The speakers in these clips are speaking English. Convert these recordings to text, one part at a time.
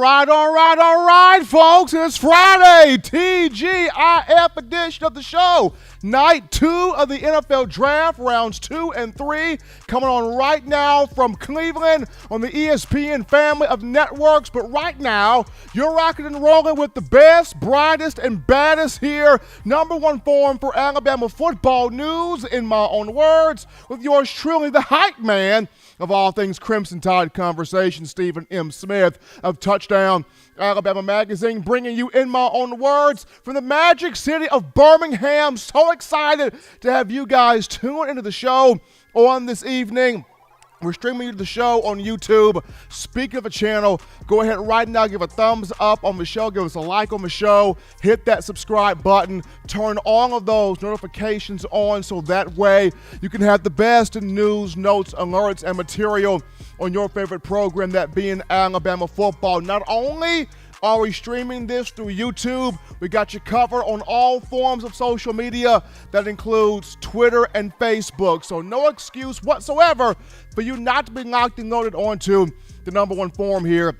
All right, folks. It's Friday, TGIF edition of the show. Night 2 of the NFL Draft, rounds 2 and 3, coming on right now from Cleveland on the ESPN family of networks. But right now, you're rocking and rolling with the best, brightest, and baddest here. Number one forum for Alabama football news, in my own words, with yours truly, the hype man of all things Crimson Tide conversation, Stephen M. Smith of Touchdown Alabama Magazine, bringing you, in my own words, from the magic city of Birmingham. So excited to have you guys tune into the show on this evening. We're streaming you the show on YouTube. Speaking of a channel, go ahead right now, give a thumbs up on the show, give us a like on the show, hit that subscribe button, turn all of those notifications on so that way you can have the best in news, notes, alerts, and material on your favorite program, that being Alabama football. Not only are we streaming this through YouTube, we got you covered on all forms of social media. That includes Twitter and Facebook. So no excuse whatsoever for you not to be locked and loaded onto the number one forum here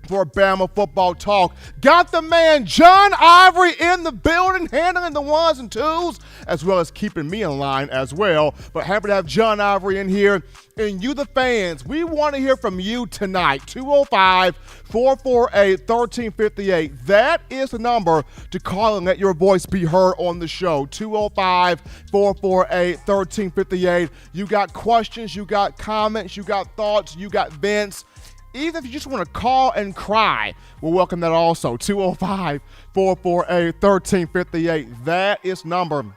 for Bama football talk. Got the man John Ivory in the building, handling the ones and twos, as well as keeping me in line as well. But happy to have John Ivory in here. And you, the fans, we want to hear from you tonight. 205-448-1358. That is the number to call and let your voice be heard on the show. 205-448-1358. You got questions, you got comments, you got thoughts, you got vents. Even if you just want to call and cry, we'll welcome that also. 205-448-1358. That is number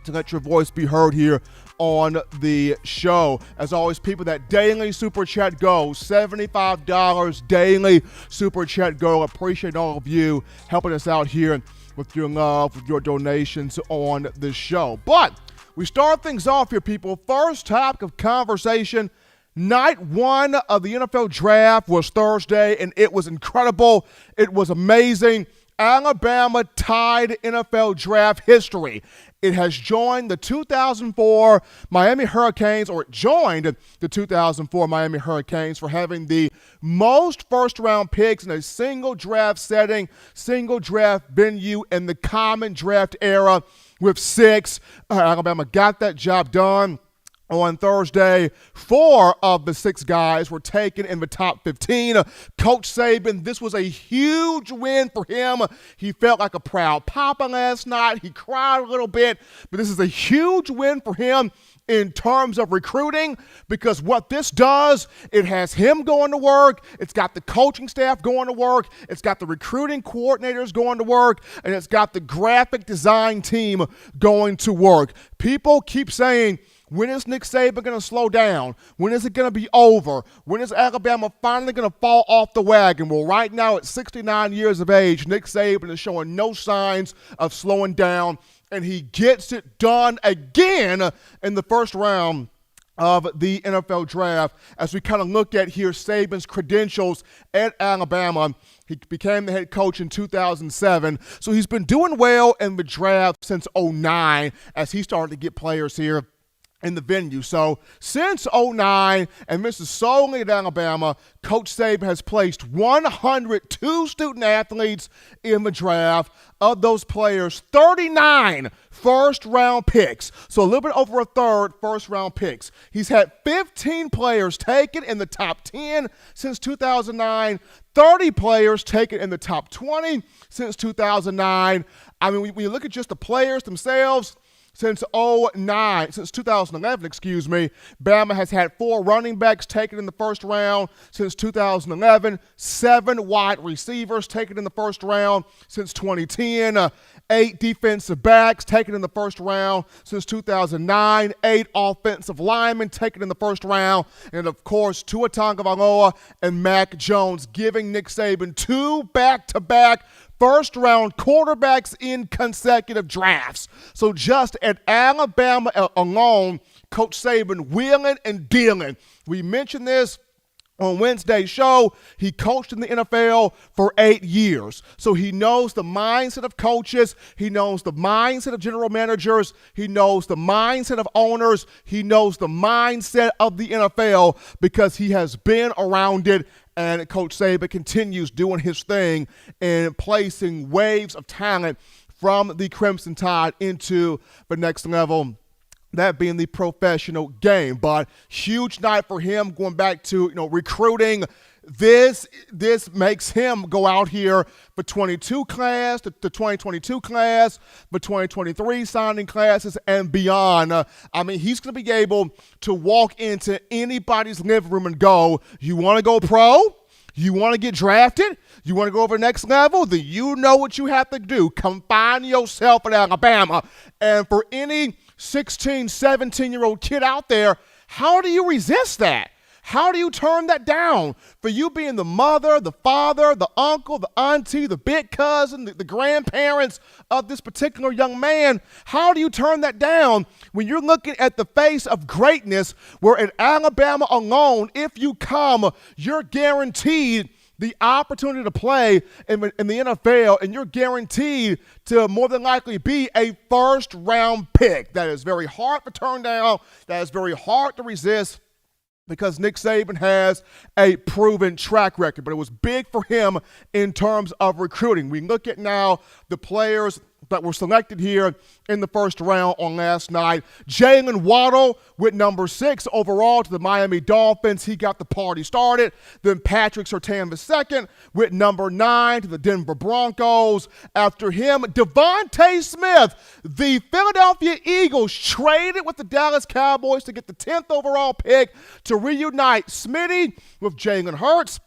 to let your voice be heard here on the show. As always, people, that daily super chat goes, $75 daily super chat go. Appreciate all of you helping us out here with your love, with your donations on the show. But we start things off here, people. First topic of conversation. Night 1 of the NFL Draft was Thursday, and it was incredible. It was amazing. Alabama tied NFL Draft history. It has joined the 2004 Miami Hurricanes, or it joined the 2004 Miami Hurricanes for having the most first-round picks in a single draft setting, single draft venue in the common draft era with 6. Alabama got that job done. On Thursday, 4 of the 6 guys were taken in the top 15. Coach Saban, this was a huge win for him. He felt like a proud papa last night. He cried a little bit, but this is a huge win for him in terms of recruiting, because what this does, it has him going to work, it's got the coaching staff going to work, it's got the recruiting coordinators going to work, and it's got the graphic design team going to work. People keep saying, when is Nick Saban going to slow down? When is it going to be over? When is Alabama finally going to fall off the wagon? Well, right now at 69 years of age, Nick Saban is showing no signs of slowing down, and he gets it done again in the first round of the NFL Draft. As we kind of look at here Saban's credentials at Alabama, he became the head coach in 2007, so he's been doing well in the draft since 2009 as he started to get players here in the venue. So since 2009, and this is solely at Alabama, Coach Saban has placed 102 student athletes in the draft. Of those players, 39 first-round picks. So a little bit over a third first-round picks. He's had 15 players taken in the top 10 since 2009, 30 players taken in the top 20 since 2009. I mean, when you look at just the players themselves, since 2011, Bama has had 4 running backs taken in the first round since 2011, 7 wide receivers taken in the first round since 2010, 8 defensive backs taken in the first round since 2009, 8 offensive linemen taken in the first round, and of course, Tua Tagovailoa and Mac Jones, giving Nick Saban 2 back-to-back first-round quarterbacks in consecutive drafts. So just at Alabama alone, Coach Saban wheeling and dealing. We mentioned this on Wednesday's show, he coached in the NFL for 8 years. So he knows the mindset of coaches. He knows the mindset of general managers. He knows the mindset of owners. He knows the mindset of the NFL because he has been around it. And Coach Saban continues doing his thing and placing waves of talent from the Crimson Tide into the next level, that being the professional game. But huge night for him going back to recruiting. This makes him go out here for 22 class, the 2022 class, the 2023 signing classes, and beyond. He's going to be able to walk into anybody's living room and go, you want to go pro? You want to get drafted? You want to go over the next level? Then you know what you have to do. Come find yourself in Alabama. And for any 16, 17-year-old kid out there, how do you resist that? How do you turn that down? For you being the mother, the father, the uncle, the auntie, the big cousin, the grandparents of this particular young man, how do you turn that down when you're looking at the face of greatness where in Alabama alone, if you come, you're guaranteed the opportunity to play in the NFL, and you're guaranteed to more than likely be a first-round pick. That is very hard to turn down. That is very hard to resist because Nick Saban has a proven track record. But it was big for him in terms of recruiting. We look at now the players that were selected here in the first round on last night. Jalen Waddle with number 6 overall to the Miami Dolphins. He got the party started. Then Patrick Surtain II with number 9 to the Denver Broncos. After him, Devontae Smith, the Philadelphia Eagles traded with the Dallas Cowboys to get the 10th overall pick to reunite Smitty with Jalen Hurts.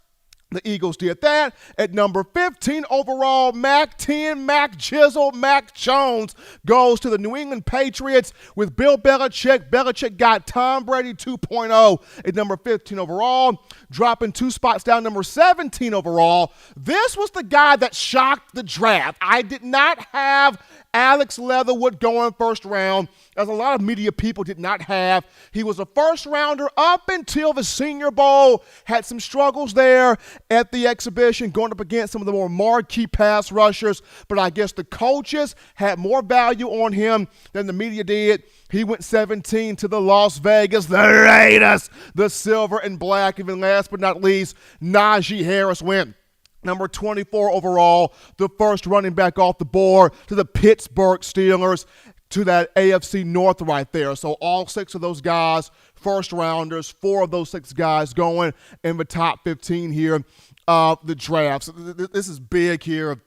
The Eagles did that. At number 15 overall, Mac 10, Mac Jizzle, Mac Jones goes to the New England Patriots with Bill Belichick. Belichick got Tom Brady 2.0 at number 15 overall, dropping 2 spots down, number 17 overall. This was the guy that shocked the draft. I did not have Alex Leatherwood going first round, as a lot of media people did not have. He was a first rounder up until the Senior Bowl, had some struggles there at the exhibition, going up against some of the more marquee pass rushers, but I guess the coaches had more value on him than the media did. He went 17 to the Las Vegas, the Raiders, the silver and black. And then last but not least, Naji Harris went number 24 overall, the first running back off the board to the Pittsburgh Steelers, to that AFC North right there. So all 6 of those guys, first rounders, 4 of those 6 guys going in the top 15 here of the draft. So this is big here,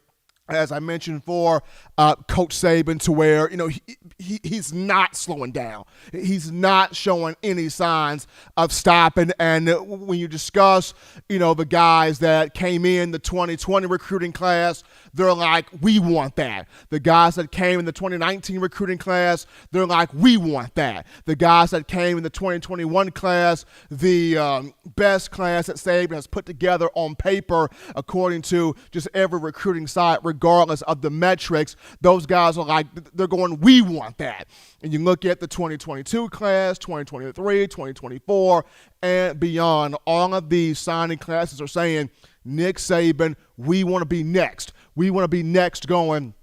as I mentioned, for Coach Saban, to where, he's not slowing down. He's not showing any signs of stopping. And when you discuss, the guys that came in the 2020 recruiting class, they're like, we want that. The guys that came in the 2019 recruiting class, they're like, we want that. The guys that came in the 2021 class, the best class that Saban has put together on paper, according to just every recruiting site, regardless of the metrics, those guys are like, they're going, we want that. And you look at the 2022 class, 2023, 2024, and beyond, all of these signing classes are saying, Nick Saban, we want to be next. We want to be next going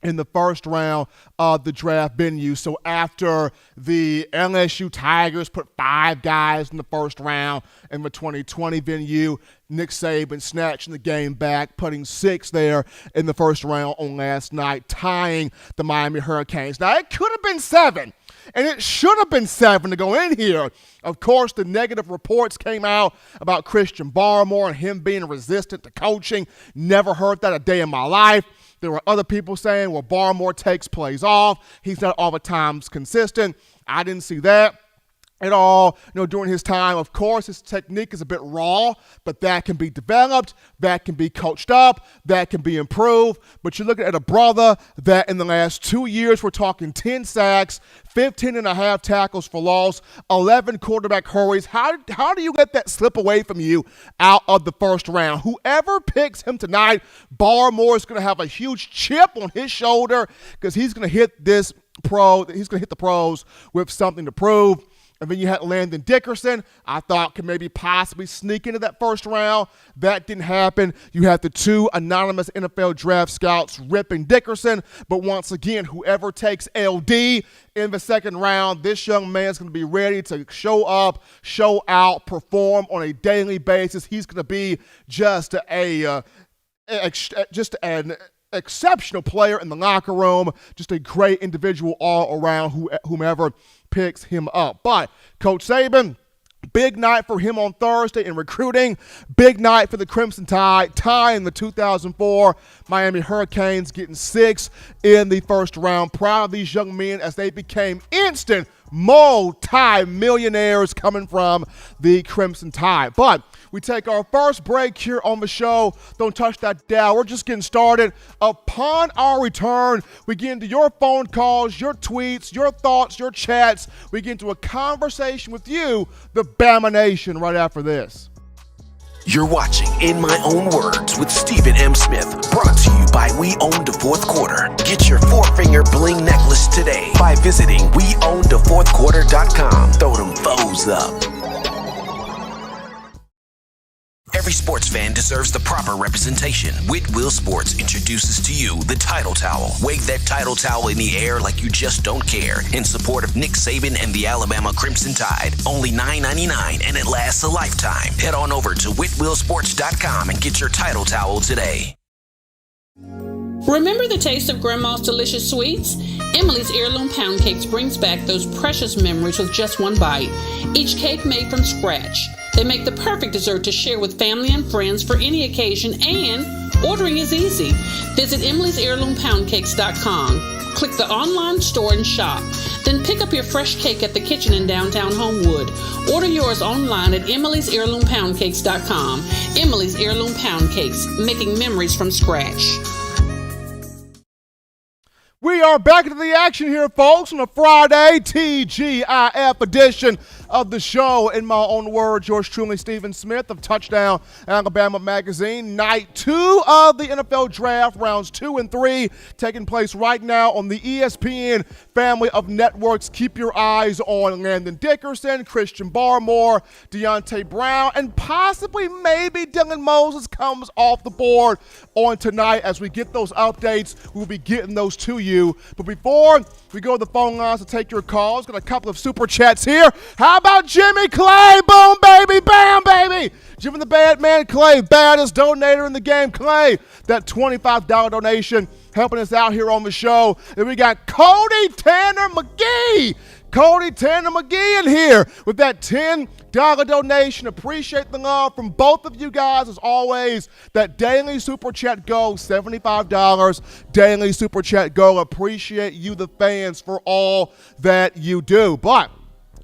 in the first round of the draft venue. So after the LSU Tigers put 5 guys in the first round in the 2020 venue, Nick Saban snatching the game back, putting 6 there in the first round on last night, tying the Miami Hurricanes. Now, it could have been 7, and it should have been 7 to go in here. Of course, the negative reports came out about Christian Barmore and him being resistant to coaching. Never heard that a day in my life. There were other people saying, well, Barmore takes plays off. He's not all the times consistent. I didn't see that at all, during his time. Of course, his technique is a bit raw, but that can be developed, that can be coached up, that can be improved. But you're looking at a brother that in the last 2 years, we're talking 10 sacks, 15 and a half tackles for loss, 11 quarterback hurries. How do you let that slip away from you out of the first round? Whoever picks him tonight, Barmore is going to have a huge chip on his shoulder because he's going to hit the pros with something to prove. And then you had Landon Dickerson, I thought could maybe possibly sneak into that first round. That didn't happen. You had the two anonymous NFL draft scouts ripping Dickerson. But once again, whoever takes LD in the second round, this young man's going to be ready to show up, show out, perform on a daily basis. He's going to be just an exceptional player in the locker room, just a great individual all around, whomever picks him up. But Coach Saban, big night for him on Thursday in recruiting. Big night for the Crimson Tide, tying the 2004 Miami Hurricanes, getting 6 in the first round. Proud of these young men as they became instant multi-millionaires coming from the Crimson Tide. But we take our first break here on the show. Don't touch that dial. We're just getting started. Upon our return, we get into your phone calls, your tweets, your thoughts, your chats. We get into a conversation with you, the Bama Nation, right after this. You're watching In My Own Words with Stephen M. Smith, brought to you by We Own the Fourth Quarter. Get your four-finger bling necklace today by visiting weownthefourthquarter.com. Throw them foes up. Every sports fan deserves the proper representation. Whitwell Sports introduces to you the Title Towel. Wave that Title Towel in the air like you just don't care in support of Nick Saban and the Alabama Crimson Tide. Only $9.99 and it lasts a lifetime. Head on over to whitwellsports.com and get your Title Towel today. Remember the taste of Grandma's delicious sweets? Emily's Heirloom Pound Cakes brings back those precious memories with just one bite. Each cake made from scratch. They make the perfect dessert to share with family and friends for any occasion, and ordering is easy. Visit Emily'sHeirloomPoundCakes.com. Click the online store and shop. Then pick up your fresh cake at the kitchen in downtown Homewood. Order yours online at Emily'sHeirloomPoundCakes.com. Emily's Heirloom Pound Cakes, making memories from scratch. We are back into the action here, folks, on a Friday TGIF edition of the show. In my own words, yours truly, Stephen Smith of Touchdown Alabama Magazine. Night 2 of the NFL Draft, rounds 2 and 3, taking place right now on the ESPN family of networks. Keep your eyes on Landon Dickerson, Christian Barmore, Deontay Brown, and possibly maybe Dylan Moses comes off the board on tonight. As we get those updates, we'll be getting those to you. But before we go to the phone lines to take your calls, got a couple of super chats here. How about Jimmy Clay? Boom, baby, bam, baby. Jimmy the Bad Man Clay, baddest donator in the game. Clay, that $25 donation helping us out here on the show. And we got Cody Tanner McGee. Cody Tanner McGee in here with that $10 donation. Appreciate the love from both of you guys. As always, that daily super chat goal, $75 daily super chat goal. Appreciate you, the fans, for all that you do. But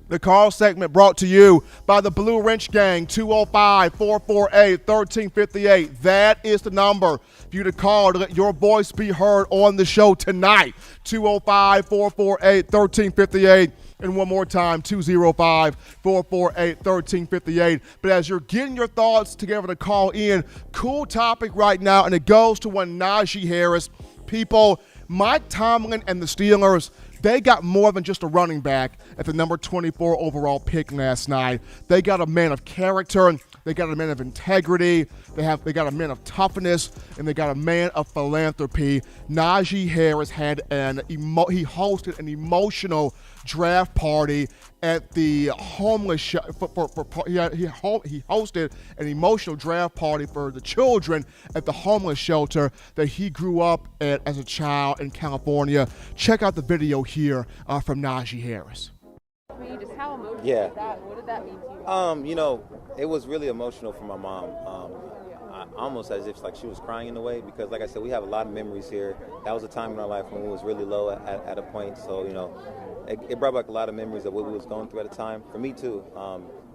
the call segment brought to you by the Blue Wrench Gang, 205-448-1358. That is the number for you to call to let your voice be heard on the show tonight. 205-448-1358. And one more time, 205-448-1358. But as you're getting your thoughts together to call in, cool topic right now, and it goes to one Naji Harris. People, Mike Tomlin and the Steelers, they got more than just a running back at the number 24 overall pick last night. They got a man of character. They got a man of integrity. They got a man of toughness, and they got a man of philanthropy. Naji Harris had he hosted an emotional draft party at the homeless he hosted an emotional draft party for the children at the homeless shelter that he grew up at as a child in California. Check out the video here from Naji Harris. Just how emotional Yeah. was that? What did that mean to you? It was really emotional for my mom. Almost as if like she was crying in a way, because like I said, we have a lot of memories here. That was a time in our life when we was really low at a point. So, it brought back a lot of memories of what we was going through at the time. For me too.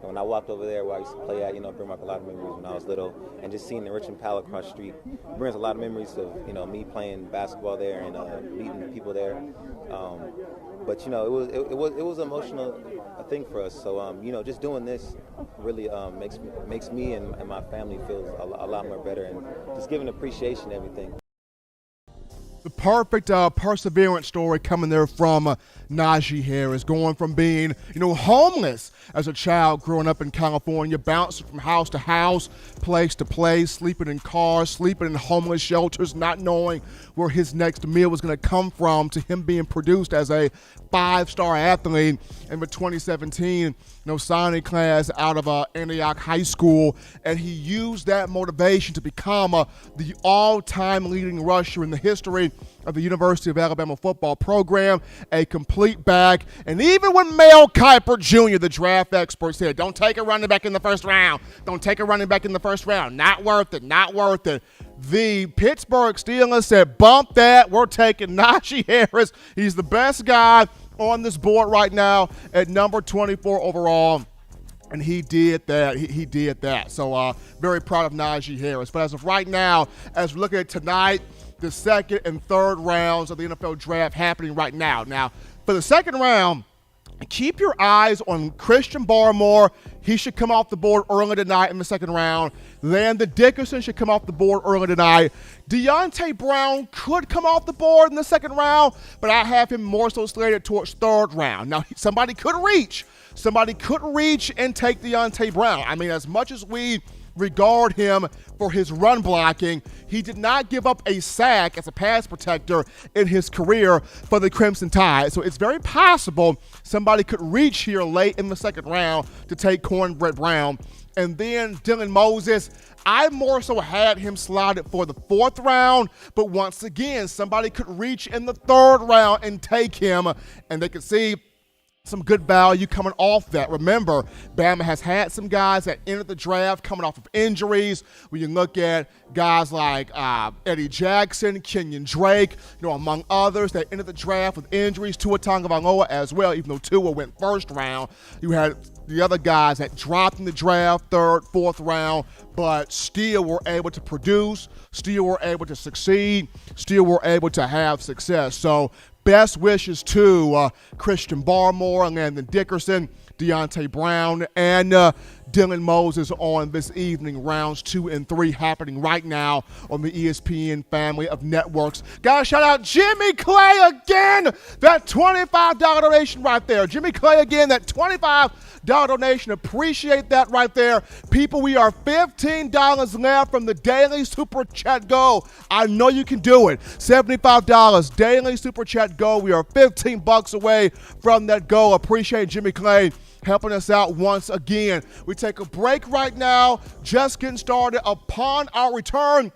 When I walked over there where I used to play at, it brought back a lot of memories when I was little. And just seeing the Richmond Pal across the street brings a lot of memories of, me playing basketball there and meeting people there. But it was an emotional thing for us. So just doing this really makes me and my family feel a lot more better, and just giving appreciation to everything. The perfect perseverance story coming there from Naji Harris, going from being, homeless as a child growing up in California, bouncing from house to house, place to place, sleeping in cars, sleeping in homeless shelters, not knowing where his next meal was going to come from, to him being produced as a 5-star athlete in the 2017 signing class out of Antioch High School, and he used that motivation to become the all-time leading rusher in the history of the University of Alabama football program, a complete back. And even when Mel Kiper Jr., the draft expert, said, don't take a running back in the first round, don't take a running back in the first round, not worth it, not worth it, the Pittsburgh Steelers said, bump that, we're taking Naji Harris. He's the best guy on this board right now at number 24 overall. And he did that. He did that. So very proud of Naji Harris. But as of right now, as we look at tonight, the second and third rounds of the NFL draft happening right now. Now, for the second round, keep your eyes on Christian Barmore. He should come off the board early tonight in the second round. Landon Dickerson should come off the board early tonight. Deontay Brown could come off the board in the second round, but I have him more so slated towards third round. Now, somebody could reach and take Deontay Brown. I mean, as much as we regard him for his run blocking, he did not give up a sack as a pass protector in his career for the Crimson Tide. So it's very possible somebody could reach here late in the second round to take Cornbread Brown. And then Dylan Moses, I more so had him slotted for the fourth round, but once again, somebody could reach in the third round and take him, and they could see some good value coming off that. Remember, Bama has had some guys that entered the draft coming off of injuries. When you look at guys like Eddie Jackson, Kenyon Drake, among others that entered the draft with injuries, Tua Tagovailoa as well, even though Tua went first round. You had the other guys that dropped in the draft, third, fourth round, but still were able to produce, still were able to succeed, still were able to have success. So best wishes to Christian Barmore and Landon Dickerson, Deontay Brown, and Dylan Moses on this evening. Rounds 2 and 3 happening right now on the ESPN family of networks. Gotta shout out Jimmy Clay again. That $25 donation right there. Jimmy Clay again, that $25 donation. Appreciate that right there. People, we are $15 left from the daily Super Chat goal. I know you can do it. $75 daily Super Chat goal. We are $15 away from that goal. Appreciate Jimmy Clay helping us out once again. We take a break right now, just getting started. Upon our return,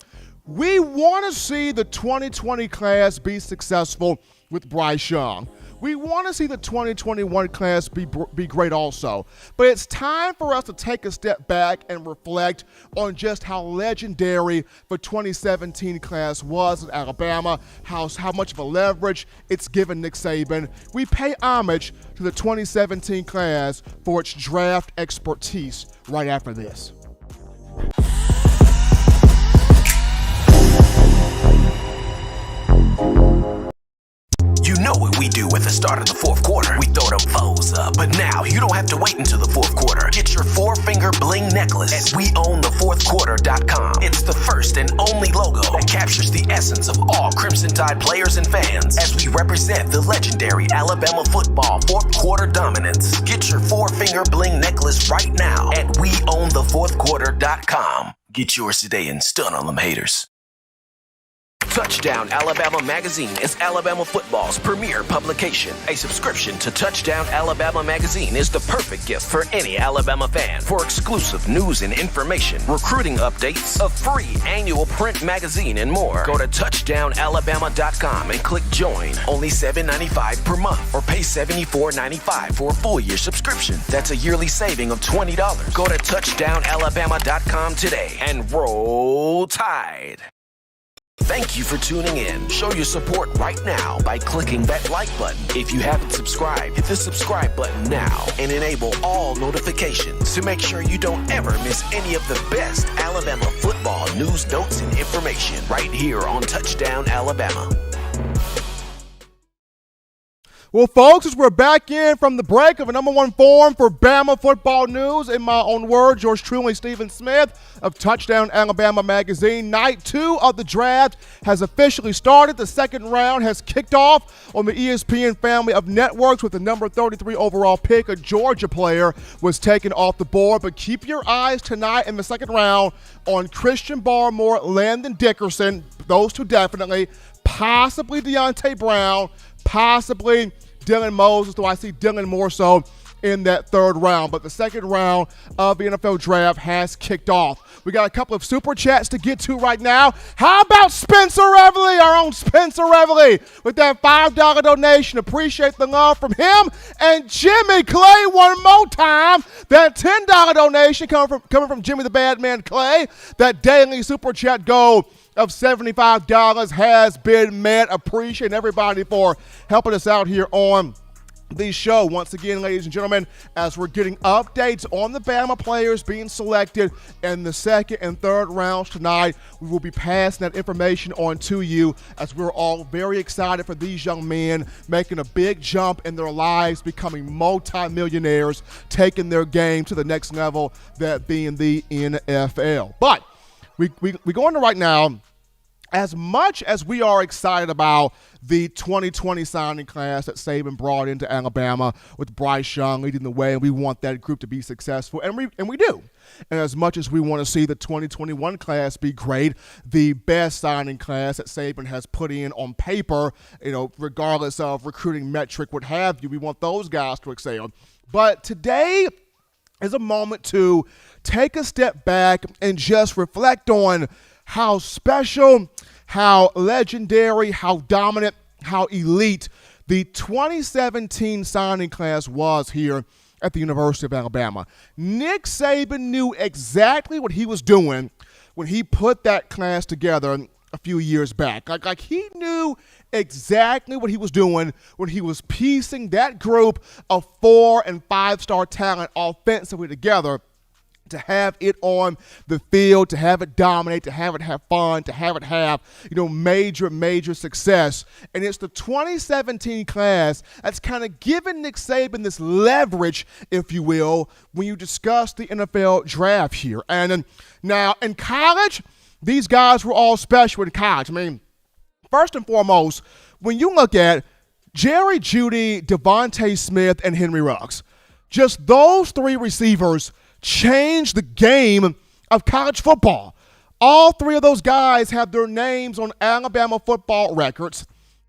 we want to see the 2020 class be successful with Bryce Young. We want to see the 2021 class be great also. But it's time for us to take a step back and reflect on just how legendary the 2017 class was at Alabama, how much of a leverage it's given Nick Saban. We pay homage to the 2017 class for its draft expertise right after this. You know what we do at the start of the fourth quarter. We throw them foes up. But now you don't have to wait until the fourth quarter. Get your 4-finger bling necklace at weownthefourthquarter.com. It's the first and only logo that captures the essence of all Crimson Tide players and fans as we represent the legendary Alabama football fourth quarter dominance. Get your 4-finger bling necklace right now at weownthefourthquarter.com. Get yours today and stun on them haters. Touchdown Alabama Magazine is Alabama football's premier publication. A subscription to Touchdown Alabama Magazine is the perfect gift for any Alabama fan. For exclusive news and information, recruiting updates, a free annual print magazine, and more, go to touchdownalabama.com and click join. Only $7.95 per month, or pay $74.95 for a full year subscription. That's a yearly saving of $20. Go to touchdownalabama.com today and roll Tide. Thank you for tuning in. Show your support right now by clicking that like button. If you haven't subscribed, hit the subscribe button now and enable all notifications to make sure you don't ever miss any of the best Alabama football news, notes, and information right here on Touchdown Alabama. Well, folks, as we're back in from the break of a number one forum for Bama football news, in my own words, yours truly, Stephen Smith of Touchdown Alabama Magazine. Night 2 of the draft has officially started. The second round has kicked off on the ESPN family of networks with the number 33 overall pick. A Georgia player was taken off the board, but keep your eyes tonight in the second round on Christian Barmore, Landon Dickerson, those two definitely, possibly Deontay Brown, possibly Dylan Moses, though I see Dylan more so in that third round. But the second round of the NFL draft has kicked off. We got a couple of super chats to get to right now. How about Spencer Reveley, our own Spencer Reveley, with that $5 donation? Appreciate the love from him. And Jimmy Clay one more time. That $10 donation coming from Jimmy the Bad Man Clay. That daily super chat goal of $75 has been met. Appreciate everybody for helping us out here on the show. Once again, ladies and gentlemen, as we're getting updates on the Bama players being selected in the second and third rounds tonight, we will be passing that information on to you, as we're all very excited for these young men making a big jump in their lives, becoming multi-millionaires, taking their game to the next level, that being the NFL. But we go into right now, as much as we are excited about the 2020 signing class that Saban brought into Alabama with Bryce Young leading the way, and we want that group to be successful, and we do. And as much as we want to see the 2021 class be great, the best signing class that Saban has put in on paper, regardless of recruiting metric, what have you, we want those guys to excel. But today is a moment to take a step back and just reflect on how special, how legendary, how dominant, how elite the 2017 signing class was here at the University of Alabama. Nick Saban knew exactly what he was doing when he put that class together a few years back. Like he knew exactly what he was doing when he was piecing that group of 4- and 5-star talent offensively together to have it on the field, to have it dominate, to have it have fun, to have it have, major success. And it's the 2017 class that's kind of given Nick Saban this leverage, if you will, when you discuss the NFL draft here. And now in college, these guys were all special in college. I mean, first and foremost, when you look at Jerry Jeudy, Devontae Smith, and Henry Ruggs, just those three receivers changed the game of college football. All three of those guys have their names on Alabama football records.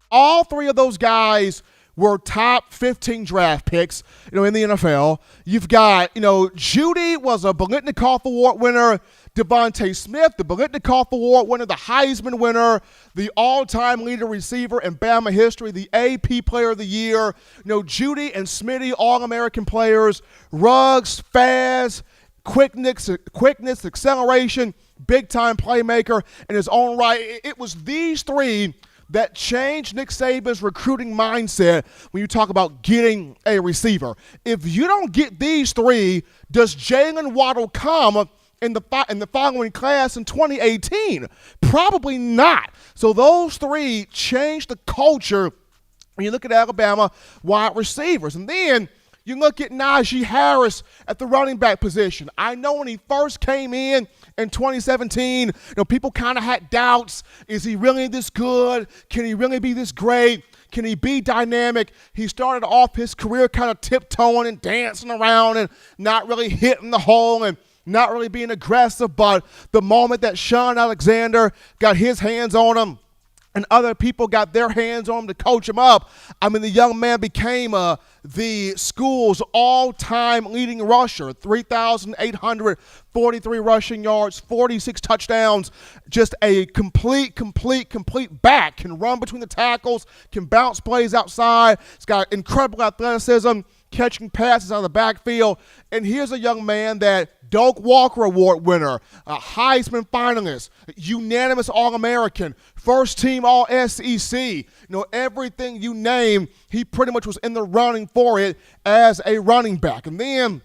All three of those guys were top 15 draft picks, in the NFL. You've got, Jeudy was a Biletnikoff Award winner. Devontae Smith, the Biletnikoff Award winner, the Heisman winner, the all-time leader receiver in Bama history, the AP Player of the Year. Jeudy and Smitty, All-American players. Ruggs, fast, quickness, acceleration, big-time playmaker in his own right. It was these three that changed Nick Saban's recruiting mindset when you talk about getting a receiver. If you don't get these three, does Jalen Waddle come in the following class in 2018? Probably not. So those three changed the culture when you look at Alabama wide receivers. And then you look at Naji Harris at the running back position. I know when he first came in 2017, people kind of had doubts. Is he really this good? Can he really be this great? Can he be dynamic? He started off his career kind of tiptoeing and dancing around and not really hitting the hole and not really being aggressive. But the moment that Sean Alexander got his hands on him and other people got their hands on him to coach him up, the young man became the school's all-time leading rusher, 3,843 rushing yards, 46 touchdowns, just a complete back, can run between the tackles, can bounce plays outside. He's got incredible athleticism, catching passes out of the backfield. And here's a young man that Doak Walker Award winner, a Heisman finalist, unanimous All-American, first-team All-SEC. Everything you name, he pretty much was in the running for it as a running back. And then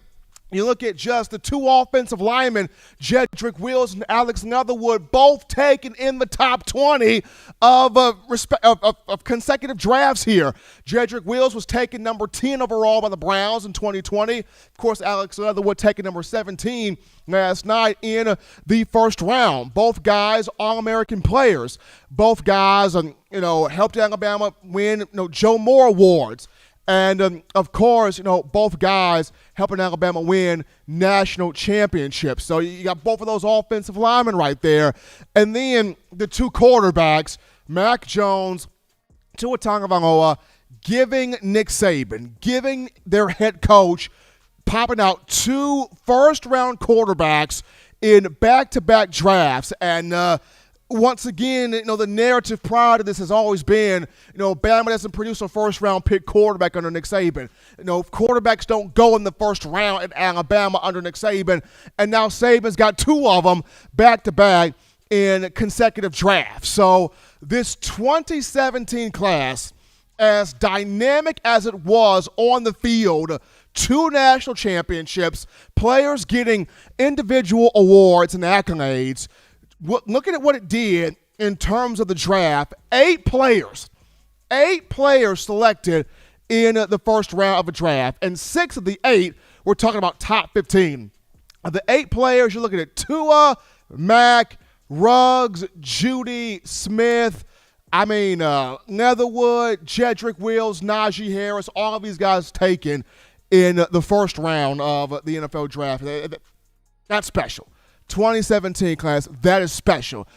You look at just the two offensive linemen, Jedrick Wills and Alex Leatherwood, both taken in the top 20 of consecutive drafts here. Jedrick Wills was taken number 10 overall by the Browns in 2020. Of course, Alex Leatherwood taken number 17 last night in the first round. Both guys All-American players. Both guys, helped Alabama win Joe Moore Awards. And, of course, both guys helping Alabama win national championships. So you got both of those offensive linemen right there. And then the two quarterbacks, Mac Jones, Tua Tagovailoa, giving Nick Saban, giving their head coach, popping out two first-round quarterbacks in back-to-back drafts. And, once again, the narrative prior to this has always been, Bama doesn't produce a first-round pick quarterback under Nick Saban. Quarterbacks don't go in the first round at Alabama under Nick Saban. And now Saban's got two of them back-to-back in consecutive drafts. So this 2017 class, as dynamic as it was on the field, 2 national championships, players getting individual awards and accolades. Looking at what it did in terms of the draft, 8 players selected in the first round of a draft, and 6 of the 8, we're talking about top 15. Of the 8 players, you're looking at Tua, Mac, Ruggs, Judy, Smith, Leatherwood, Jedrick Wills, Naji Harris, all of these guys taken in the first round of the NFL draft. That's special. 2017 class, that is special.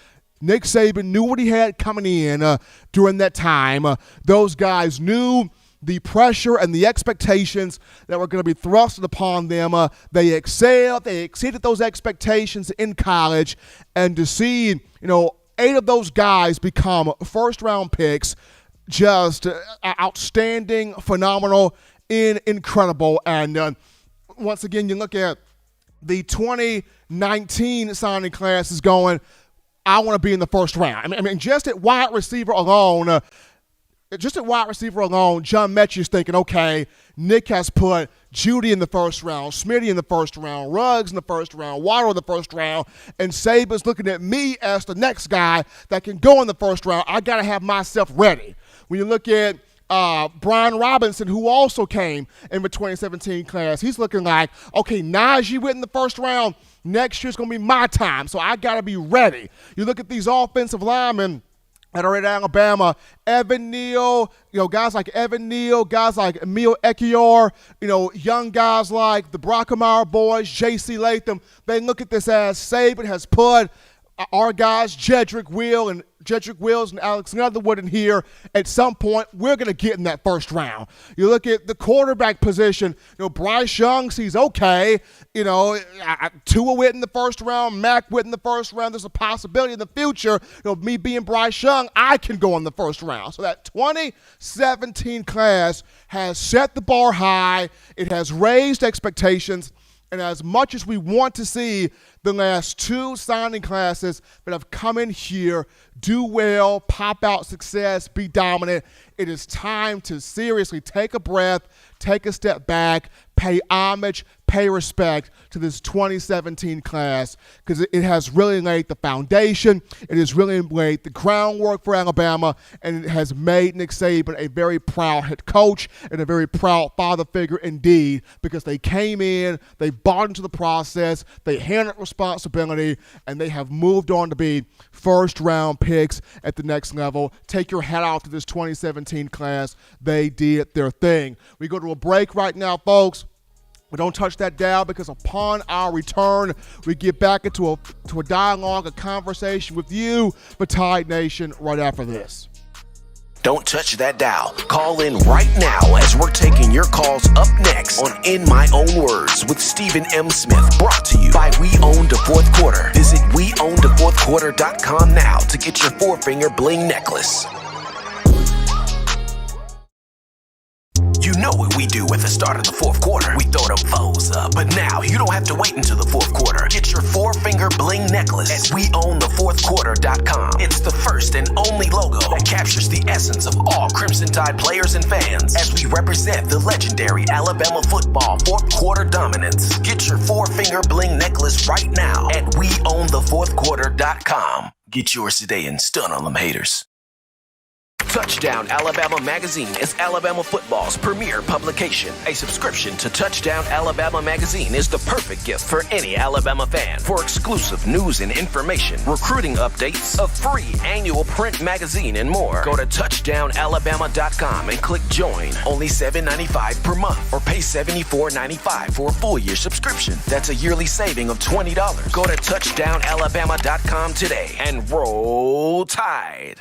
Nick Saban knew what he had coming in during that time. Those guys knew the pressure and the expectations that were going to be thrusted upon them. They excelled. They exceeded those expectations in college. And to see, 8 of those guys become first-round picks, just outstanding, phenomenal, incredible. And once again, you look at the 2019 signing class is going, I want to be in the first round. Just at wide receiver alone, John Mechie's thinking, okay, Nick has put Judy in the first round, Smitty in the first round, Ruggs in the first round, Waddle in the first round, and Saban's looking at me as the next guy that can go in the first round. I got to have myself ready. When you look at Brian Robinson, who also came in the 2017 class, he's looking like, okay, Najee went in the first round. Next year's going to be my time, so I got to be ready. You look at these offensive linemen that are at Alabama, Evan Neal, guys like Evan Neal, guys like Emil Ekiyor, young guys like the Brockemeyer boys, J.C. Latham. They look at this as Saban has put our guys, Jedrick Wills and Alex Leatherwood in here. At some point, we're going to get in that first round. You look at the quarterback position, Bryce Young sees, okay, Tua went in the first round, Mac went in the first round. There's a possibility in the future, me being Bryce Young, I can go in the first round. So that 2017 class has set the bar high. It has raised expectations. And as much as we want to see the last 2 signing classes that have come in here do well, pop out success, be dominant, it is time to seriously take a breath, take a step back, pay homage, pay respect to this 2017 class, because it has really laid the foundation, it has really laid the groundwork for Alabama, and it has made Nick Saban a very proud head coach and a very proud father figure indeed, because they came in, they bought into the process, they handled responsibility, and they have moved on to be first-round picks at the next level. Take your hat off to this 2017 class. They did their thing. We go to a break right now, folks. We don't touch that dial, because upon our return, we get back into a dialogue, a conversation with you, the Tide Nation, right after this. Don't touch that dial. Call in right now as we're taking your calls up next on In My Own Words with Stephen M. Smith. Brought to you by We Own the Fourth Quarter. Visit WeOwnTheFourthQuarter.com now to get your 4-finger bling necklace. You know what we do at the start of the fourth quarter. We throw them foes up. But now you don't have to wait until the fourth quarter. Get your 4-finger 4-finger bling necklace at weownthefourthquarter.com. It's the first and only logo that captures the essence of all Crimson Tide players and fans as we represent the legendary Alabama football fourth quarter dominance. Get your 4-finger bling necklace right now at weownthefourthquarter.com. Get yours today and stun on them haters. Touchdown Alabama Magazine is Alabama football's premier publication. A subscription to Touchdown Alabama Magazine is the perfect gift for any Alabama fan. For exclusive news and information, recruiting updates, a free annual print magazine, and more, go to touchdownalabama.com and click join. Only $7.95 per month, or pay $74.95 for a full year subscription. That's a yearly saving of $20. Go to touchdownalabama.com today and roll Tide.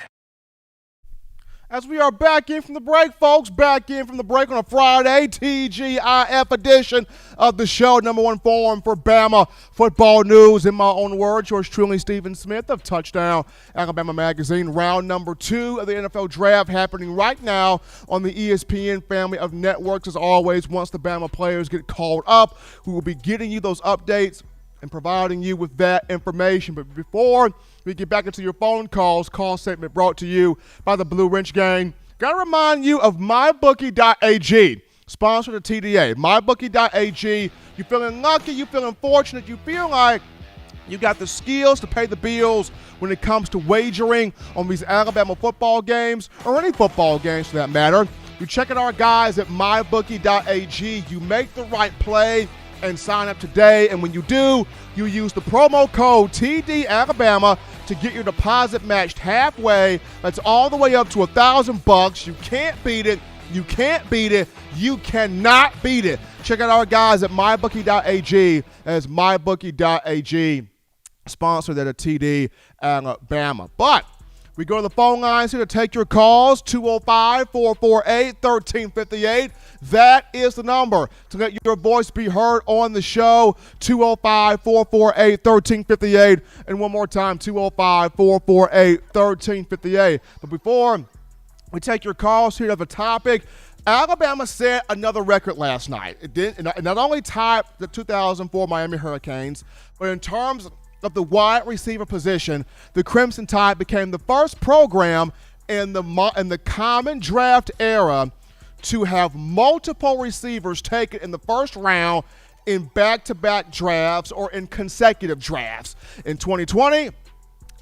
As we are back in from the break, folks, back in from the break on a Friday, TGIF edition of the show, number one forum for Bama football news. In my own words, yours truly, Stephen Smith of Touchdown Alabama Magazine. Round number 2 of the NFL Draft happening right now on the ESPN family of networks. As always, once the Bama players get called up, we will be getting you those updates and providing you with that information. But before we get back into your phone calls, call segment brought to you by the Blue Wrench Gang. Got to remind you of mybookie.ag, sponsor of TDA. Mybookie.ag. You feeling lucky, you feeling fortunate, you feel like you got the skills to pay the bills when it comes to wagering on these Alabama football games, or any football games for that matter. You check out our guys at mybookie.ag. You make the right play and sign up today. And when you do, you use the promo code TDAlabama to get your deposit matched halfway. That's all the way up to $1,000. You can't beat it. You can't beat it. You cannot beat it. Check out our guys at mybookie.ag. As mybookie.ag, sponsored at a TD Alabama. But we go to the phone lines here to take your calls, 205-448-1358. That is the number to let your voice be heard on the show, 205-448-1358. And one more time, 205-448-1358. But before we take your calls here to the topic, Alabama set another record last night. It not only tied the 2004 Miami Hurricanes, but in terms of the wide receiver position, the Crimson Tide became the first program in the common draft era to have multiple receivers taken in the first round in back-to-back drafts or in consecutive drafts. In 2020,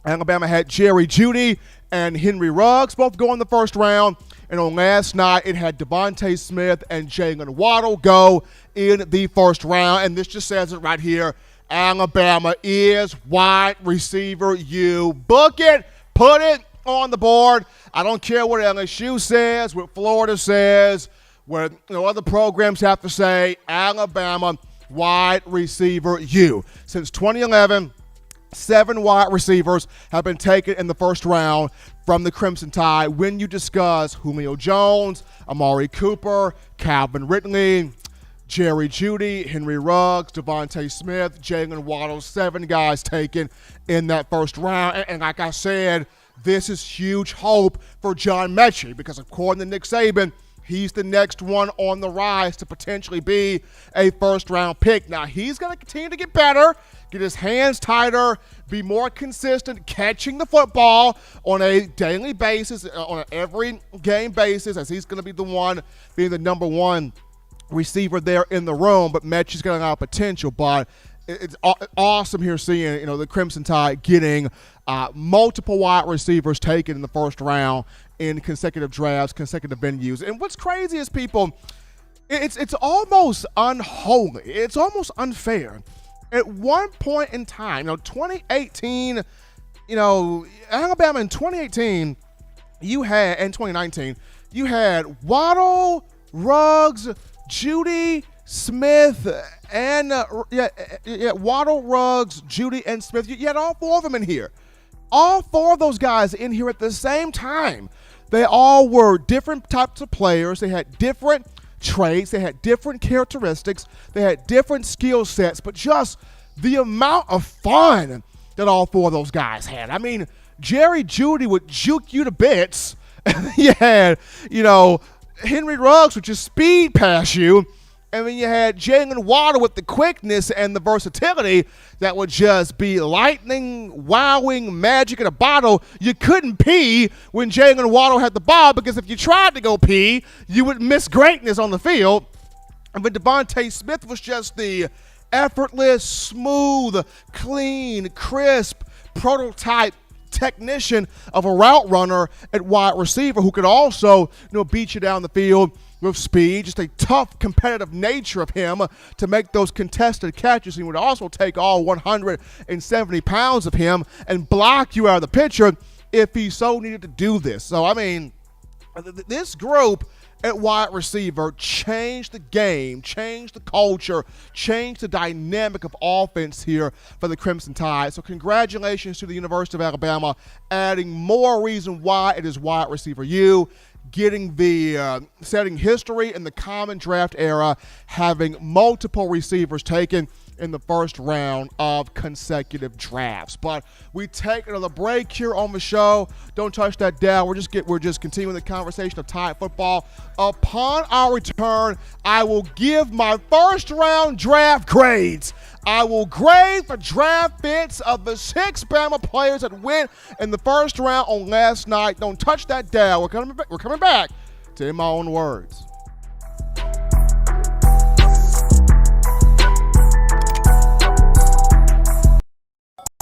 Alabama had Jerry Jeudy and Henry Ruggs both go in the first round. And on last night, it had Devontae Smith and Jalen Waddle go in the first round. And this just says it right here. Alabama is wide receiver. You book it, put it on the board. I don't care what LSU says, what Florida says, what other programs have to say. Alabama wide receiver. You. Since 2011, 7 wide receivers have been taken in the first round from the Crimson Tide. When you discuss Julio Jones, Amari Cooper, Calvin Ridley, Jerry Jeudy, Henry Ruggs, Devontae Smith, Jalen Waddle, 7 guys taken in that first round. And like I said, this is huge hope for John Mechie because according to Nick Saban, he's the next one on the rise to potentially be a first-round pick. Now, he's going to continue to get better, get his hands tighter, be more consistent catching the football on a daily basis, on an every game basis, as he's going to be the one being the number one receiver there in the room. But Mechie's got a lot of potential. But it's awesome here seeing the Crimson Tide getting multiple wide receivers taken in the first round in consecutive drafts, consecutive venues. And what's crazy is it's almost unholy. It's almost unfair. At one point in time, 2018, Alabama in 2018, and 2019, you had Waddle, Ruggs, Jeudy, Smith, and Waddle, Ruggs, Jeudy, and Smith. You had all 4 of them in here. All 4 of those guys in here at the same time. They all were different types of players. They had different traits. They had different characteristics. They had different skill sets. But just the amount of fun that all 4 of those guys had. I mean, Jerry Jeudy would juke you to bits. You had, Henry Ruggs would just speed past you. And then you had Jalen Waddle with the quickness and the versatility that would just be lightning, wowing, magic in a bottle. You couldn't pee when Jalen Waddle had the ball because if you tried to go pee, you would miss greatness on the field. And then Devontae Smith was just the effortless, smooth, clean, crisp prototype technician of a route runner at wide receiver who could also, beat you down the field with speed, just a tough, competitive nature of him to make those contested catches. He would also take all 170 pounds of him and block you out of the picture if he so needed to do this. So, this group at wide receiver changed the game, changed the culture, changed the dynamic of offense here for the Crimson Tide. So congratulations to the University of Alabama, adding more reason why it is wide receiver U, getting the setting history in the common draft era, having multiple receivers taken in the first round of consecutive drafts. But we take another break here on the show. Don't touch that dial. We're just continuing the conversation of Tide football. Upon our return, I will give my first round draft grades. I will grade the draft fits of the 6 Bama players that went in the first round on last night. Don't touch that dial. We're coming back to In My Own Words.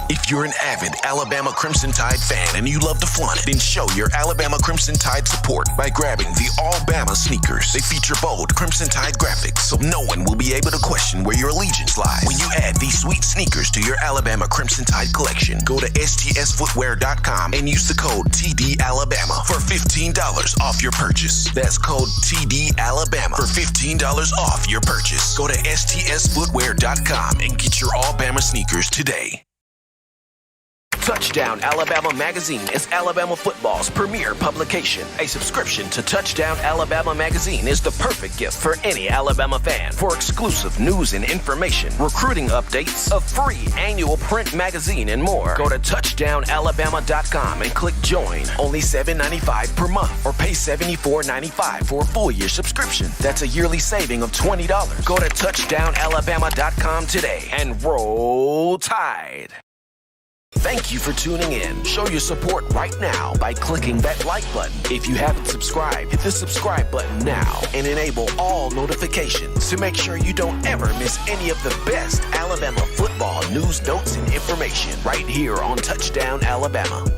If you're an avid Alabama Crimson Tide fan and you love to flaunt it, then show your Alabama Crimson Tide support by grabbing the All-Bama sneakers. They feature bold Crimson Tide graphics, so no one will be able to question where your allegiance lies. When you add these sweet sneakers to your Alabama Crimson Tide collection, go to STSfootwear.com and use the code TDAlabama for $15 off your purchase. That's code TDAlabama for $15 off your purchase. Go to STSfootwear.com and get your All-Bama sneakers today. Touchdown Alabama Magazine is Alabama football's premier publication. A subscription to Touchdown Alabama Magazine is the perfect gift for any Alabama fan. For exclusive news and information, recruiting updates, a free annual print magazine, and more, go to touchdownalabama.com and click join. Only $7.95 per month or pay $74.95 for a full year subscription. That's a yearly saving of $20. Go to touchdownalabama.com today and roll Tide. Thank you for tuning in. Show your support right now by clicking that like button. If you haven't subscribed, hit the subscribe button now and enable all notifications to make sure you don't ever miss any of the best Alabama football news, notes, and information right here on Touchdown Alabama.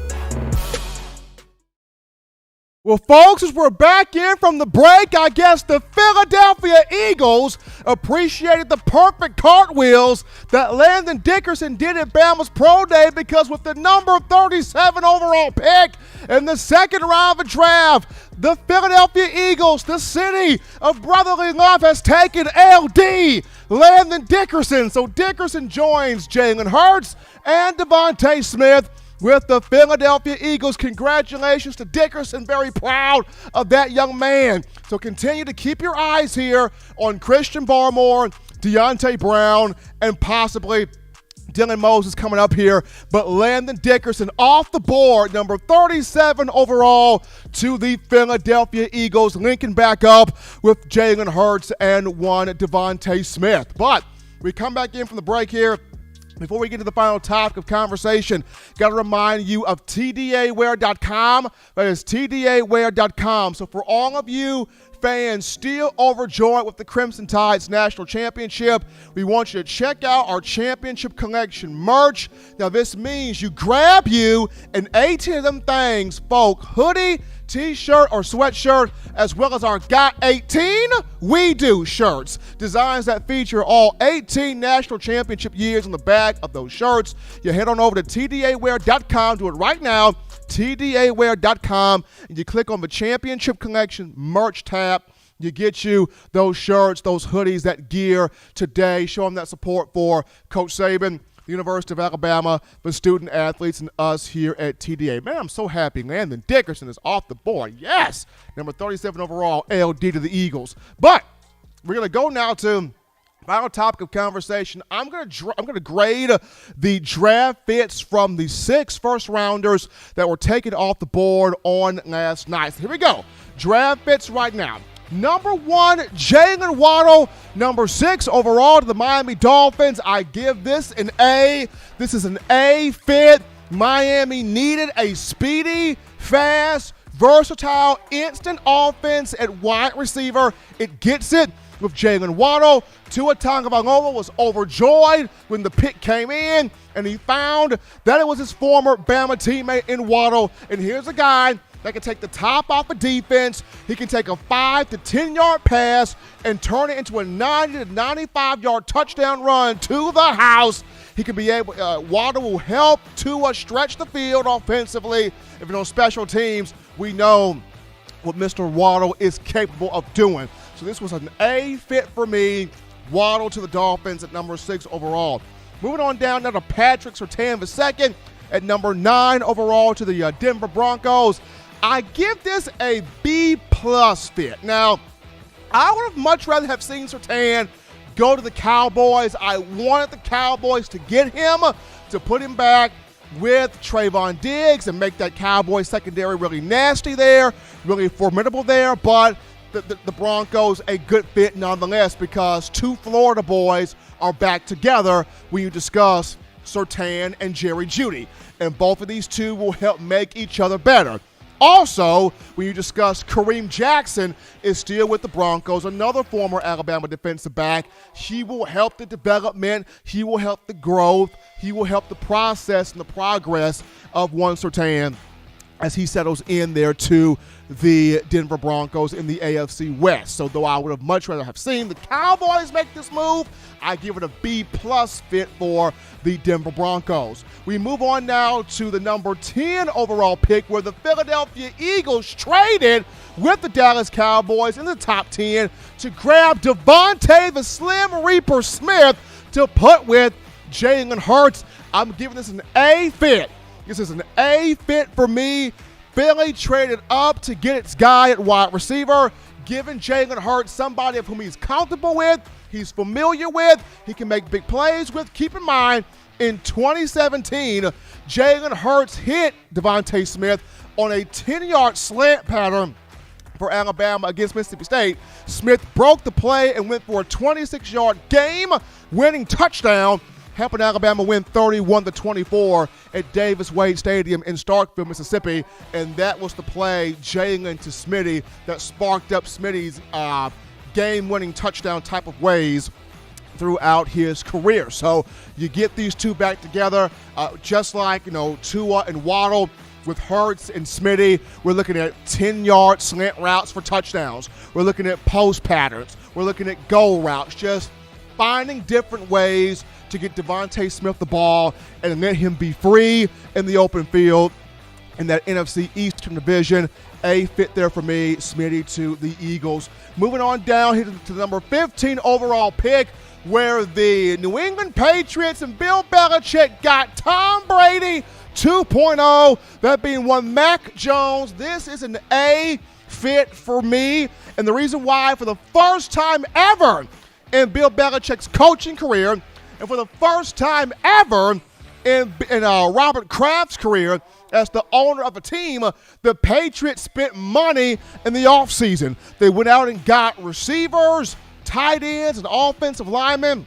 Well, folks, as we're back in from the break, I guess the Philadelphia Eagles appreciated the perfect cartwheels that Landon Dickerson did at Bama's Pro Day, because with the number 37 overall pick in the second round of the draft, the Philadelphia Eagles, the city of brotherly love, has taken LD, Landon Dickerson. So Dickerson joins Jalen Hurts and Devontae Smith with the Philadelphia Eagles. Congratulations to Dickerson. Very proud of that young man. So continue to keep your eyes here on Christian Barmore, Deontay Brown, and possibly Dylan Moses coming up here. But Landon Dickerson off the board, number 37 overall to the Philadelphia Eagles, linking back up with Jalen Hurts and one Devontae Smith. But we come back in from the break here. Before we get to the final topic of conversation, got to remind you of TDAwear.com. That is TDAwear.com. So for all of you fans still overjoyed with the Crimson Tide's national championship, we want you to check out our championship collection merch. Now this means you grab you an 18 of them things, folk, hoodie, t-shirt or sweatshirt, as well as our Got 18 We Do shirts. Designs that feature all 18 national championship years on the back of those shirts. You head on over to TDAwear.com, do it right now, TDAwear.com, and you click on the Championship Collection merch tab. You get you those shirts, those hoodies, that gear today. Show them that support for Coach Saban, the University of Alabama, the student athletes, and us here at TDA. Man, I'm so happy. Landon Dickerson is off the board. Yes! Number 37 overall, LD to the Eagles. But we're going to go now to final topic of conversation. I'm going to grade the draft fits from the 6 first-rounders that were taken off the board on last night. So here we go. Draft fits right now. Number 1, Jalen Waddle. Number 6 overall to the Miami Dolphins. I give this an A. This is an A fit. Miami needed a speedy, fast, versatile, instant offense at wide receiver. It gets it with Jalen Waddle. Tua Tagovailoa was overjoyed when the pick came in, and he found that it was his former Bama teammate in Waddle. And here's a guy that can take the top off of defense. He can take a 5 to 10 yard pass and turn it into a 90 to 95 yard touchdown run to the house. He can be able, Waddle will help Tua stretch the field offensively. If you're on special teams, we know what Mr. Waddle is capable of doing. So this was an A fit for me. Waddle to the Dolphins at number 6 overall. Moving on down now to Patrick Surtain II at number 9 overall to the Denver Broncos. I give this a B+ fit. Now, I would have much rather have seen Surtain go to the Cowboys. I wanted the Cowboys to get him, to put him back with Trayvon Diggs and make that Cowboys secondary really nasty there, really formidable there, but the Broncos a good fit nonetheless because 2 Florida boys are back together when you discuss Surtain and Jerry Jeudy, and both of these two will help make each other better. Also, when you discuss Kareem Jackson is still with the Broncos, another former Alabama defensive back. He will help the development. He will help the growth. He will help the process and the progress of one Surtain as he settles in there to the Denver Broncos in the AFC West. So though I would have much rather have seen the Cowboys make this move, I give it a B+ fit for the Denver Broncos. We move on now to the number 10 overall pick where the Philadelphia Eagles traded with the Dallas Cowboys in the top 10 to grab Devontae the Slim Reaper Smith to put with Jalen Hurts. I'm giving this an A fit. This is an A fit for me. Philly traded up to get its guy at wide receiver, giving Jalen Hurts somebody of whom he's comfortable with, he's familiar with, he can make big plays with. Keep in mind, in 2017, Jalen Hurts hit Devontae Smith on a 10-yard slant pattern for Alabama against Mississippi State. Smith broke the play and went for a 26-yard game-winning touchdown, helping Alabama win 31-24 at Davis Wade Stadium in Starkville, Mississippi. And that was the play, Jalen to Smitty, that sparked up Smitty's game-winning touchdown type of ways throughout his career. So you get these two back together, just like, Tua and Waddle with Hurts and Smitty. We're looking at 10-yard slant routes for touchdowns. We're looking at post patterns. We're looking at goal routes, just finding different ways to get Devontae Smith the ball and let him be free in the open field in that NFC Eastern Division. A fit there for me, Smitty to the Eagles. Moving on down here to the number 15 overall pick, where the New England Patriots and Bill Belichick got Tom Brady 2.0, that being one Mac Jones. This is an A fit for me, and the reason why, for the first time ever in Bill Belichick's coaching career, and for the first time ever in Robert Kraft's career as the owner of a team, the Patriots spent money in the offseason. They went out and got receivers, tight ends, and offensive linemen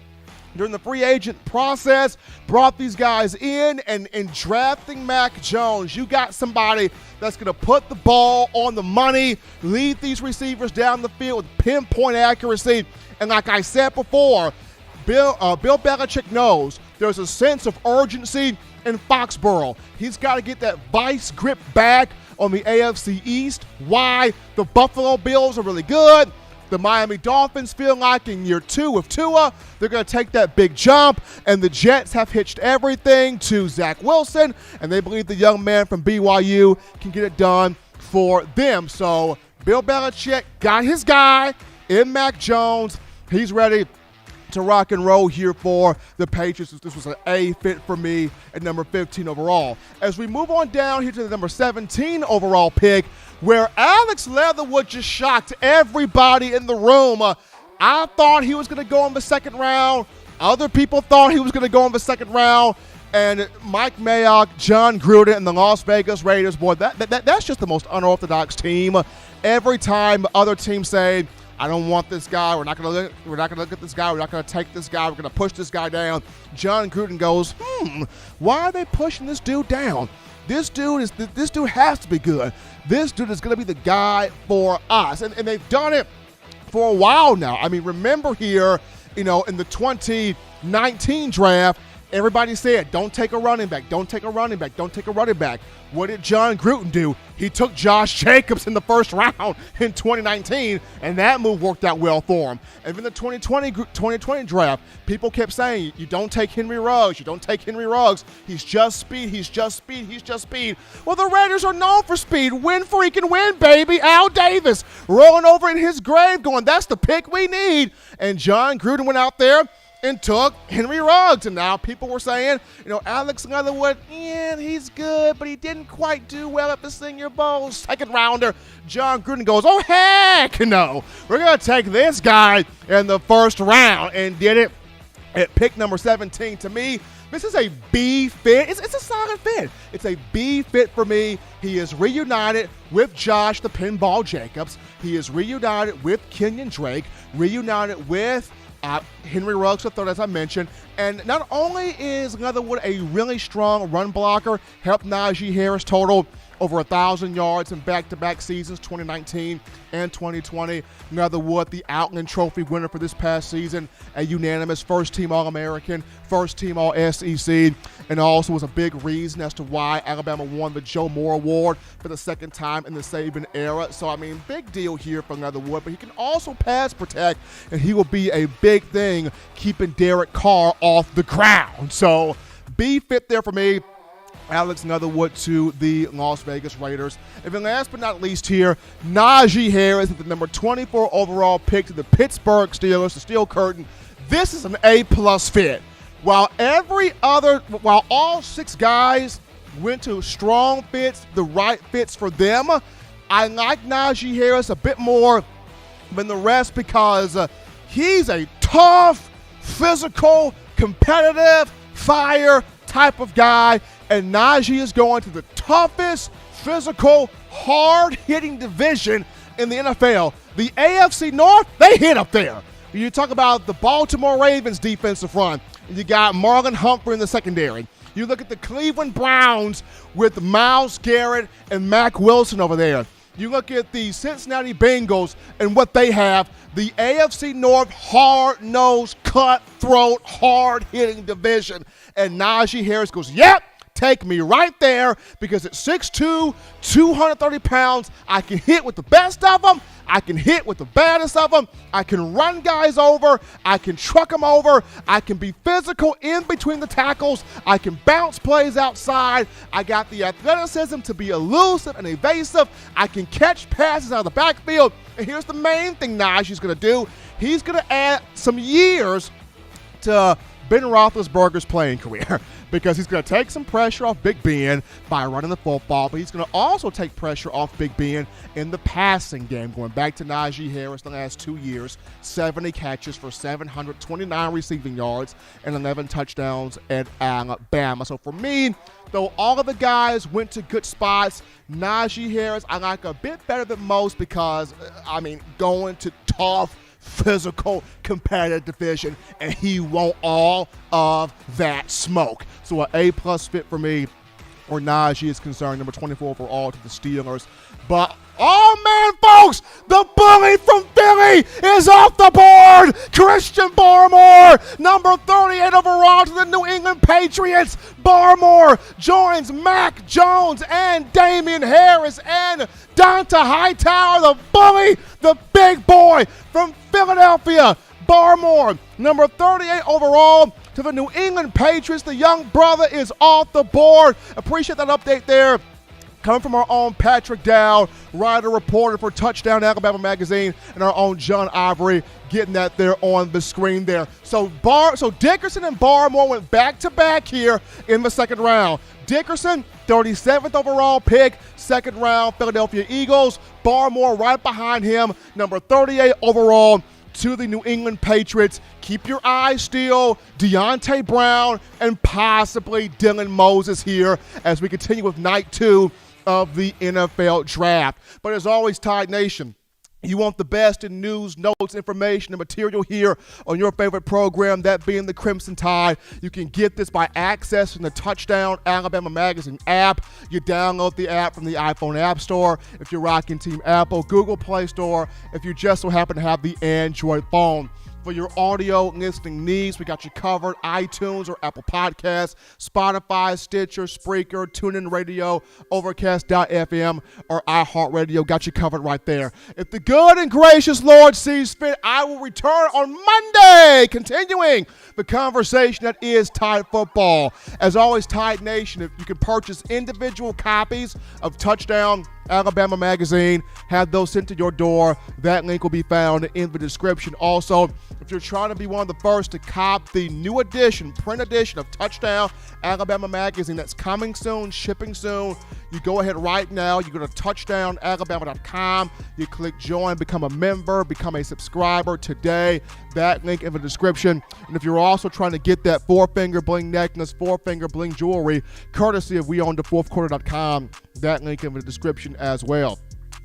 during the free agent process, brought these guys in, and in drafting Mac Jones, you got somebody that's going to put the ball on the money, lead these receivers down the field with pinpoint accuracy. And like I said before, Bill Belichick knows there's a sense of urgency in Foxborough. He's got to get that vice grip back on the AFC East. Why? The Buffalo Bills are really good. The Miami Dolphins feel like in year 2 with Tua, they're going to take that big jump, and the Jets have hitched everything to Zach Wilson, and they believe the young man from BYU can get it done for them. So Bill Belichick got his guy in Mac Jones. He's ready to rock and roll here for the Patriots. This was an A fit for me at number 15 overall. As we move on down here to the number 17 overall pick, where Alex Leatherwood just shocked everybody in the room. I thought he was going to go in the second round. Other people thought he was going to go in the second round. And Mike Mayock, John Gruden, and the Las Vegas Raiders, boy, that's just the most unorthodox team. Every time other teams say, I don't want this guy, we're not gonna look at this guy, we're not gonna take this guy, we're gonna push this guy down, John Gruden goes, why are they pushing this dude down? This dude has to be good. This dude is gonna be the guy for us. And they've done it for a while now. I mean, remember here, in the 2019 draft, everybody said, don't take a running back, don't take a running back, don't take a running back. What did John Gruden do? He took Josh Jacobs in the first round in 2019, and that move worked out well for him. And in the 2020 draft, people kept saying, you don't take Henry Ruggs, you don't take Henry Ruggs. He's just speed, he's just speed, he's just speed. Well, the Raiders are known for speed. Win freaking win, baby. Al Davis rolling over in his grave going, that's the pick we need. And John Gruden went out there and took Henry Ruggs. And now people were saying, Alex Leatherwood, he's good, but he didn't quite do well at the Senior Bowl. Second rounder. John Gruden goes, oh, heck no. We're going to take this guy in the first round, and did it at pick number 17. To me, this is a B fit. It's a solid fit. It's a B fit for me. He is reunited with Josh the Pinball Jacobs. He is reunited with Kenyon Drake, reunited with Henry Ruggs III, as I mentioned. And not only is Leatherwood a really strong run blocker, helped Naji Harris total over 1,000 yards in back-to-back seasons, 2019 and 2020. Leatherwood, the Outland Trophy winner for this past season, a unanimous first-team All-American, first-team All-SEC, and also was a big reason as to why Alabama won the Joe Moore Award for the second time in the Saban era. So, I mean, big deal here for Leatherwood, but he can also pass protect, and he will be a big thing keeping Derek Carr off the ground. So, B fit there for me. Alex Leatherwood to the Las Vegas Raiders. And then last but not least here, Naji Harris at the number 24 overall pick to the Pittsburgh Steelers, the Steel Curtain. This is an A-plus fit. While all six guys went to strong fits, the right fits for them, I like Naji Harris a bit more than the rest because he's a tough, physical, competitive, fire type of guy. And Naji is going to the toughest, physical, hard-hitting division in the NFL. The AFC North, they hit up there. You talk about the Baltimore Ravens defensive front. You got Marlon Humphrey in the secondary. You look at the Cleveland Browns with Myles Garrett and Mack Wilson over there. You look at the Cincinnati Bengals and what they have. The AFC North, hard-nosed, cutthroat, hard-hitting division. And Naji Harris goes, yep. Take me right there because at 6'2", 230 pounds, I can hit with the best of them. I can hit with the baddest of them. I can run guys over. I can truck them over. I can be physical in between the tackles. I can bounce plays outside. I got the athleticism to be elusive and evasive. I can catch passes out of the backfield. And here's the main thing Naji's going to do. He's going to add some years to Ben Roethlisberger's playing career because he's going to take some pressure off Big Ben by running the football, but he's going to also take pressure off Big Ben in the passing game. Going back to Naji Harris the last 2 years, 70 catches for 729 receiving yards and 11 touchdowns at Alabama. So for me, though all of the guys went to good spots, Naji Harris I like a bit better than most because, going to tough, physical, competitive division, and he want all of that smoke. So an A-plus fit for me where Naji is concerned, number 24 overall to the Steelers. But, oh man, folks, the bully from Philly is off the board. Christian Barmore, number 38 overall to the New England Patriots. Barmore joins Mac Jones and Damian Harris and Donta Hightower, the bully, the big boy from Philadelphia. Barmore, number 38 overall to the New England Patriots. The young brother is off the board. Appreciate that update there. Coming from our own Patrick Dowd, writer, reporter for Touchdown Alabama Magazine, and our own John Ivory getting that there on the screen there. So Dickerson and Barmore went back-to-back here in the second round. Dickerson, 37th overall pick, second round, Philadelphia Eagles. Barmore right behind him, number 38 overall to the New England Patriots. Keep your eyes still. Deontay Brown and possibly Dylan Moses here as we continue with night 2 of the NFL Draft. But as always, Tide Nation, you want the best in news, notes, information, and material here on your favorite program, that being the Crimson Tide. You can get this by accessing the Touchdown Alabama Magazine app. You download the app from the iPhone App Store if you're rocking Team Apple, Google Play Store if you just so happen to have the Android phone. For your audio listening needs, we got you covered. iTunes or Apple Podcasts, Spotify, Stitcher, Spreaker, TuneIn Radio, Overcast.fm, or iHeartRadio. Got you covered right there. If the good and gracious Lord sees fit, I will return on Monday, continuing the conversation that is Tide football. As always, Tide Nation, if you can purchase individual copies of Touchdown Alabama Magazine, have those sent to your door. That link will be found in the description. Also, if you're trying to be one of the first to cop the new edition, print edition of Touchdown Alabama Magazine that's coming soon, shipping soon, you go ahead right now. You go to touchdownalabama.com. You click join, become a member, become a subscriber today. That link in the description. And if you're also trying to get that 4-finger bling necklace, 4-finger bling jewelry, courtesy of weownthefourthquarter.com, that link in the description as well.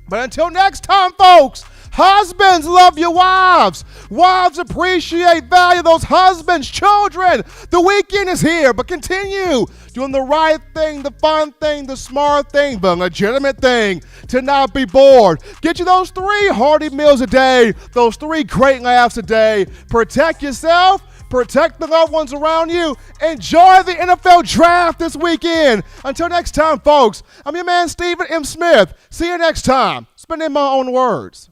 But until next time, folks, husbands, love your wives. Wives, appreciate, value those husbands. Children, the weekend is here, but continue doing the right thing, the fun thing, the smart thing, the legitimate thing, to not be bored. Get you those 3 hearty meals a day, those 3 great laughs a day. Protect yourself. Protect the loved ones around you. Enjoy the NFL Draft this weekend. Until next time, folks, I'm your man, Stephen M. Smith. See you next time. Spending my own words.